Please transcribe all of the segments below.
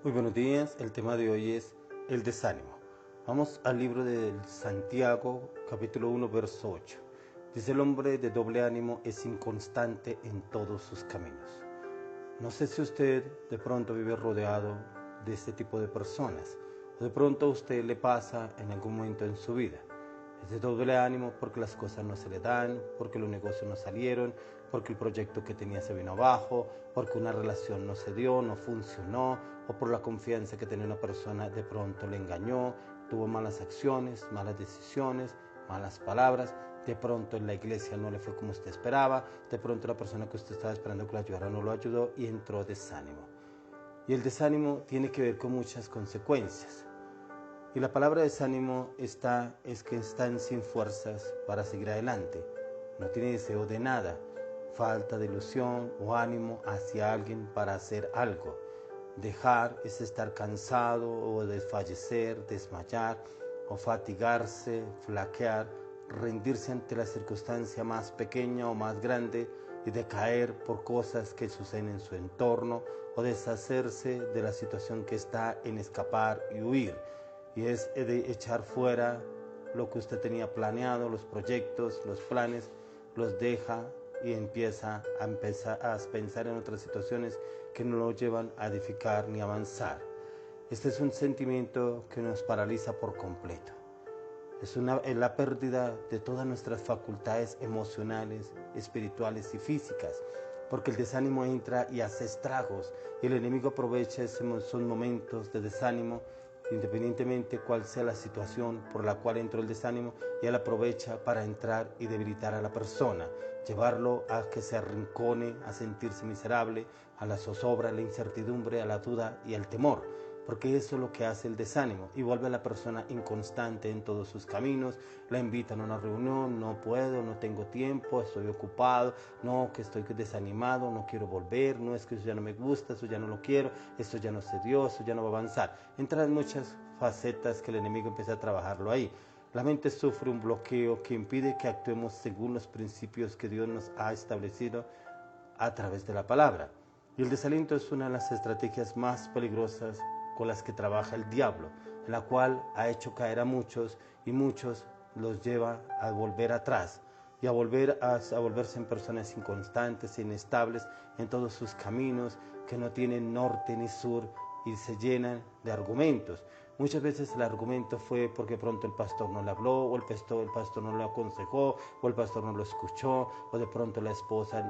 Muy buenos días, el tema de hoy es el desánimo. Vamos al libro de Santiago, capítulo 1, verso 8. Dice: el hombre de doble ánimo es inconstante en todos sus caminos. No sé si usted de pronto vive rodeado de este tipo de personas, o de pronto a usted le pasa en algún momento en su vida. Es de doble ánimo porque las cosas no se le dan, porque los negocios no salieron, porque el proyecto que tenía se vino abajo, porque una relación no se dio, no funcionó, o por la confianza que tenía una persona de pronto le engañó, tuvo malas acciones, malas decisiones, malas palabras. De pronto en la iglesia no le fue como usted esperaba, de pronto la persona que usted estaba esperando que lo ayudara no lo ayudó y entró desánimo. Y el desánimo tiene que ver con muchas consecuencias. Y la palabra desánimo es que están sin fuerzas para seguir adelante. No tiene deseo de nada, falta de ilusión o ánimo hacia alguien para hacer algo. Dejar es estar cansado o desfallecer, desmayar o fatigarse, flaquear, rendirse ante la circunstancia más pequeña o más grande y decaer por cosas que suceden en su entorno o deshacerse de la situación que está en escapar y huir. Y es de echar fuera lo que usted tenía planeado, los proyectos, los planes, los deja y empieza a pensar en otras situaciones que no lo llevan a edificar ni a avanzar. Este es un sentimiento que nos paraliza por completo. Es la pérdida de todas nuestras facultades emocionales, espirituales y físicas, porque el desánimo entra y hace estragos, y el enemigo aprovecha esos momentos de desánimo, independientemente cuál sea la situación por la cual entró el desánimo, y él aprovecha para entrar y debilitar a la persona, llevarlo a que se arrincone, a sentirse miserable, a la zozobra, a la incertidumbre, a la duda y al temor. Porque eso es lo que hace el desánimo y vuelve a la persona inconstante en todos sus caminos. La invitan a una reunión: no puedo, no tengo tiempo, estoy ocupado, no, que estoy desanimado, no quiero volver, no, es que eso ya no me gusta, eso ya no lo quiero, esto ya no se dio, eso ya no va a avanzar. Entran muchas facetas que el enemigo empieza a trabajarlo ahí. La mente sufre un bloqueo que impide que actuemos según los principios que Dios nos ha establecido a través de la palabra. Y el desaliento es una de las estrategias más peligrosas con las que trabaja el diablo, en la cual ha hecho caer a muchos y muchos los lleva a volver atrás y a volverse en personas inconstantes, inestables en todos sus caminos, que no tienen norte ni sur y se llenan de argumentos. Muchas veces el argumento fue porque pronto el pastor no le habló, o el pastor no le aconsejó, o el pastor no lo escuchó, o de pronto la esposa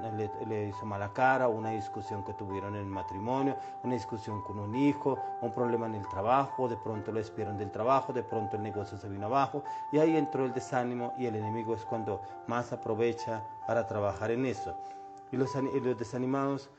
le hizo mala cara, o una discusión que tuvieron en el matrimonio, una discusión con un hijo, un problema en el trabajo, de pronto lo despidieron del trabajo, de pronto el negocio se vino abajo, y ahí entró el desánimo, y el enemigo es cuando más aprovecha para trabajar en eso. Y los desanimados,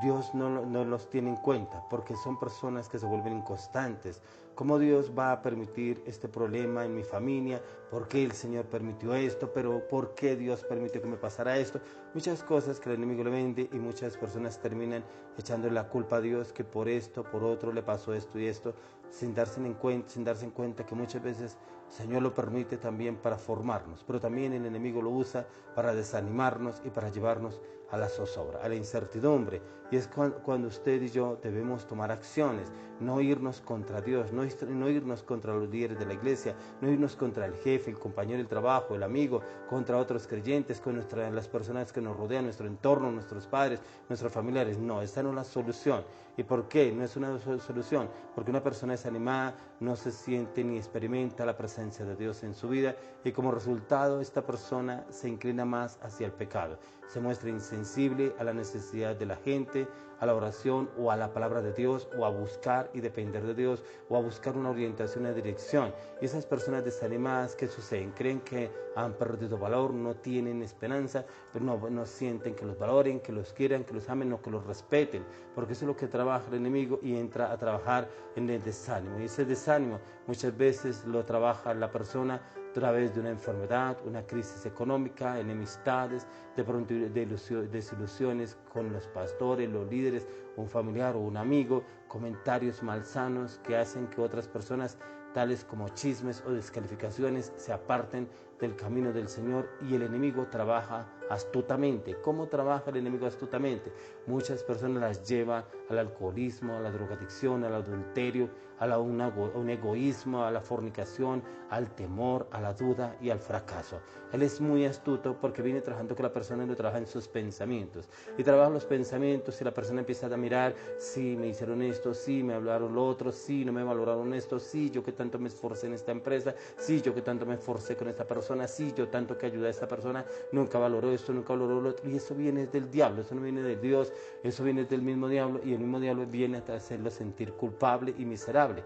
Dios no los tiene en cuenta, porque son personas que se vuelven inconstantes. ¿Cómo Dios va a permitir este problema en mi familia? ¿Por qué el Señor permitió esto? ¿Pero por qué Dios permitió que me pasara esto? Muchas cosas que el enemigo le vende, y muchas personas terminan echándole la culpa a Dios, que por esto, por otro le pasó esto y esto, sin darse en cuenta que muchas veces el Señor lo permite también para formarnos, pero también el enemigo lo usa para desanimarnos y para llevarnos a la zozobra, a la incertidumbre. Y es cuando usted y yo debemos tomar acciones, no irnos contra Dios, no irnos contra los líderes de la iglesia, no irnos contra el jefe, el compañero del trabajo, el amigo, contra otros creyentes, con las personas que nos rodean, nuestro entorno, nuestros padres, nuestros familiares. No, esa no es la solución. ¿Y por qué no es una solución? Porque una persona desanimada no se siente ni experimenta la presencia de Dios en su vida, y como resultado esta persona se inclina más hacia el pecado, se muestra insensible a la necesidad de la gente, a la oración o a la palabra de Dios, o a buscar y depender de Dios, o a buscar una orientación, una dirección. Y esas personas desanimadas, ¿qué suceden? Creen que han perdido valor, no tienen esperanza, pero no sienten que los valoren, que los quieran, que los amen o que los respeten, porque eso es lo que trabaja el enemigo, y entra a trabajar en el desánimo. Y ese desánimo muchas veces lo trabaja la persona a través de una enfermedad, una crisis económica, enemistades, de pronto desilusiones con los pastores, los líderes, un familiar o un amigo, comentarios malsanos que hacen que otras personas, tales como chismes o descalificaciones, se aparten del camino del Señor y el enemigo trabaja astutamente. ¿Cómo trabaja el enemigo astutamente? Muchas personas las lleva al alcoholismo, a la drogadicción, al adulterio, a un egoísmo, a la fornicación, al temor, a la duda y al fracaso. Él es muy astuto porque viene trabajando con la persona y lo trabaja en sus pensamientos. Y trabaja los pensamientos y la persona empieza a mirar, sí, me hicieron esto, sí, me hablaron lo otro, sí, no me valoraron esto, sí, yo que tanto me esforcé en esta empresa, sí, yo que tanto me esforcé con esta persona, sí, yo tanto que ayudé a esta persona, nunca valoró esto, nunca valoró lo otro. Y eso viene del diablo, eso no viene de Dios, eso viene del mismo diablo y el mismo diablo viene a hacerlo sentir culpable y miserable.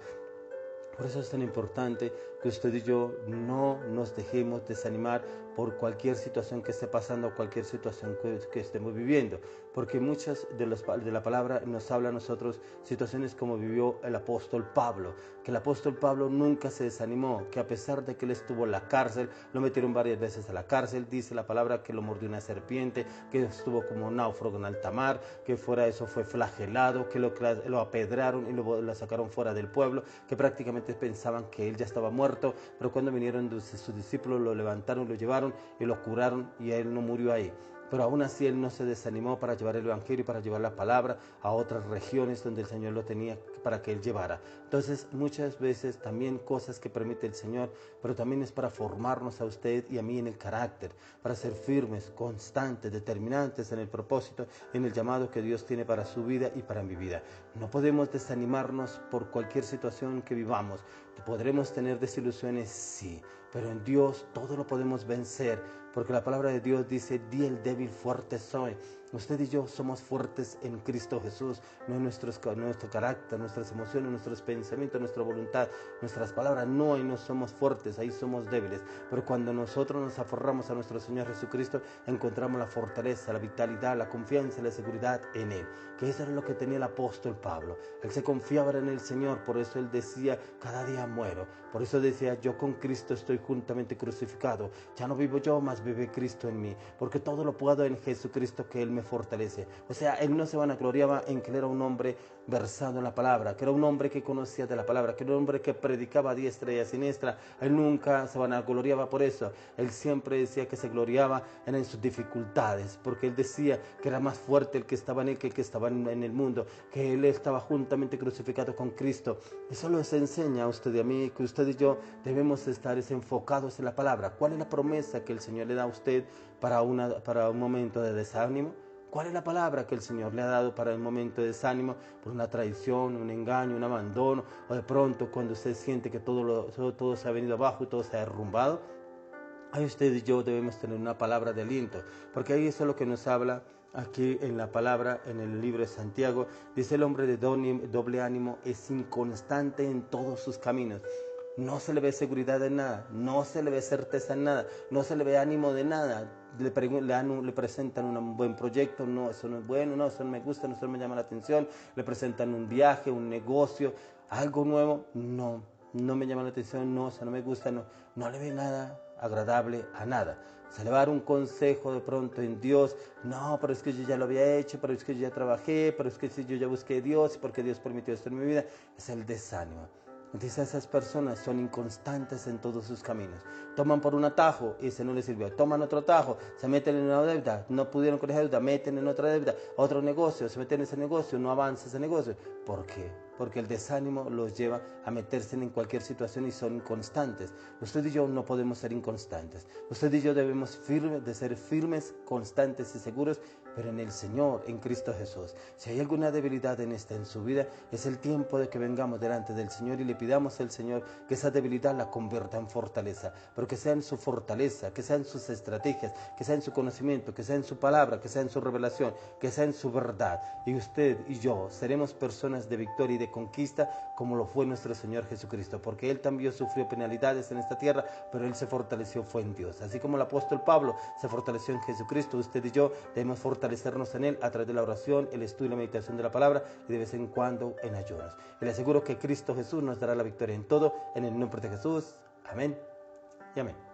Por eso es tan importante que usted y yo no nos dejemos desanimar por cualquier situación que esté pasando o cualquier situación que estemos viviendo, porque muchas de la palabra nos habla a nosotros situaciones como vivió el apóstol Pablo, que el apóstol Pablo nunca se desanimó, que a pesar de que él estuvo en la cárcel, lo metieron varias veces a la cárcel, dice la palabra que lo mordió una serpiente, que estuvo como náufrago en alta mar, que fuera de eso fue flagelado, que lo apedraron y lo sacaron fuera del pueblo, que prácticamente pensaban que él ya estaba muerto, pero cuando vinieron sus discípulos lo levantaron, lo llevaron y lo curaron y él no murió ahí. Pero aún así él no se desanimó para llevar el evangelio y para llevar la palabra a otras regiones donde el Señor lo tenía para que él llevara. Entonces muchas veces también cosas que permite el Señor, pero también es para formarnos a usted y a mí en el carácter, para ser firmes, constantes, determinantes en el propósito, en el llamado que Dios tiene para su vida y para mi vida. No podemos desanimarnos por cualquier situación que vivamos. ¿Podremos tener desilusiones? Sí, pero en Dios todo lo podemos vencer, porque la palabra de Dios dice, di el débil fuerte soy. Usted y yo somos fuertes en Cristo Jesús, no en nuestro carácter, nuestras emociones, nuestros pensamientos, nuestra voluntad, nuestras palabras, no, ahí no somos fuertes, ahí somos débiles. Pero cuando nosotros nos aferramos a nuestro Señor Jesucristo, encontramos la fortaleza, la vitalidad, la confianza y la seguridad en Él, que eso era lo que tenía el apóstol Pablo. Él se confiaba en el Señor, por eso él decía, cada día muero. Por eso decía, yo con Cristo estoy juntamente crucificado. Ya no vivo yo, mas vive Cristo en mí, porque todo lo puedo en Jesucristo que Él me fortalece. O sea, él no se vanagloriaba en que él era un hombre versado en la palabra, que era un hombre que conocía de la palabra, que era un hombre que predicaba a diestra y a siniestra. Él nunca se vanagloriaba por eso. Él siempre decía que se gloriaba en sus dificultades, porque él decía que era más fuerte el que estaba en él que el que estaba en el mundo, que él estaba juntamente crucificado con Cristo. Eso nos enseña a usted y a mí que usted y yo debemos estar enfocados en la palabra. ¿Cuál es la promesa que el Señor le da a usted para un momento de desánimo? ¿Cuál es la palabra que el Señor le ha dado para el momento de desánimo por una traición, un engaño, un abandono, o de pronto cuando usted siente que todo se ha venido abajo y todo se ha derrumbado? Ahí usted y yo debemos tener una palabra de aliento, porque ahí eso es lo que nos habla aquí en la palabra, en el libro de Santiago. Dice, el hombre de doble ánimo es inconstante en todos sus caminos. No se le ve seguridad en nada, no se le ve certeza en nada, no se le ve ánimo de nada. Le presentan un buen proyecto, no, eso no es bueno, no, eso no me gusta, no, eso no me llama la atención. Le presentan un viaje, un negocio, algo nuevo, no me llama la atención, no, eso no me gusta, no le ve nada agradable a nada. Se le va a dar un consejo de pronto en Dios, no, pero es que yo ya lo había hecho, pero es que yo ya trabajé, pero es que si yo ya busqué a Dios, porque Dios permitió esto en mi vida. Es el desánimo. Entonces esas personas son inconstantes en todos sus caminos. Toman por un atajo y ese no les sirvió. Toman otro atajo, se meten en una deuda, no pudieron con esa deuda, meten en otra deuda, otro negocio, se meten en ese negocio, no avanza ese negocio. ¿Por qué? Porque el desánimo los lleva a meterse en cualquier situación y son inconstantes. Usted y yo no podemos ser inconstantes. Usted y yo debemos de ser firmes, constantes y seguros, pero en el Señor, en Cristo Jesús. Si hay alguna debilidad en su vida, es el tiempo de que vengamos delante del Señor y le pidamos al Señor que esa debilidad la convierta en fortaleza, pero que sea en su fortaleza, que sea en sus estrategias, que sea en su conocimiento, que sea en su palabra, que sea en su revelación, que sea en su verdad. Y usted y yo seremos personas de victoria y de conquista como lo fue nuestro Señor Jesucristo, porque Él también sufrió penalidades en esta tierra, pero Él se fortaleció fue en Dios. Así como el apóstol Pablo se fortaleció en Jesucristo, usted y yo debemos fortalecernos en Él a través de la oración, el estudio y la meditación de la palabra y de vez en cuando en ayunos. Y le aseguro que Cristo Jesús nos dará la victoria en todo, en el nombre de Jesús. Amén y amén.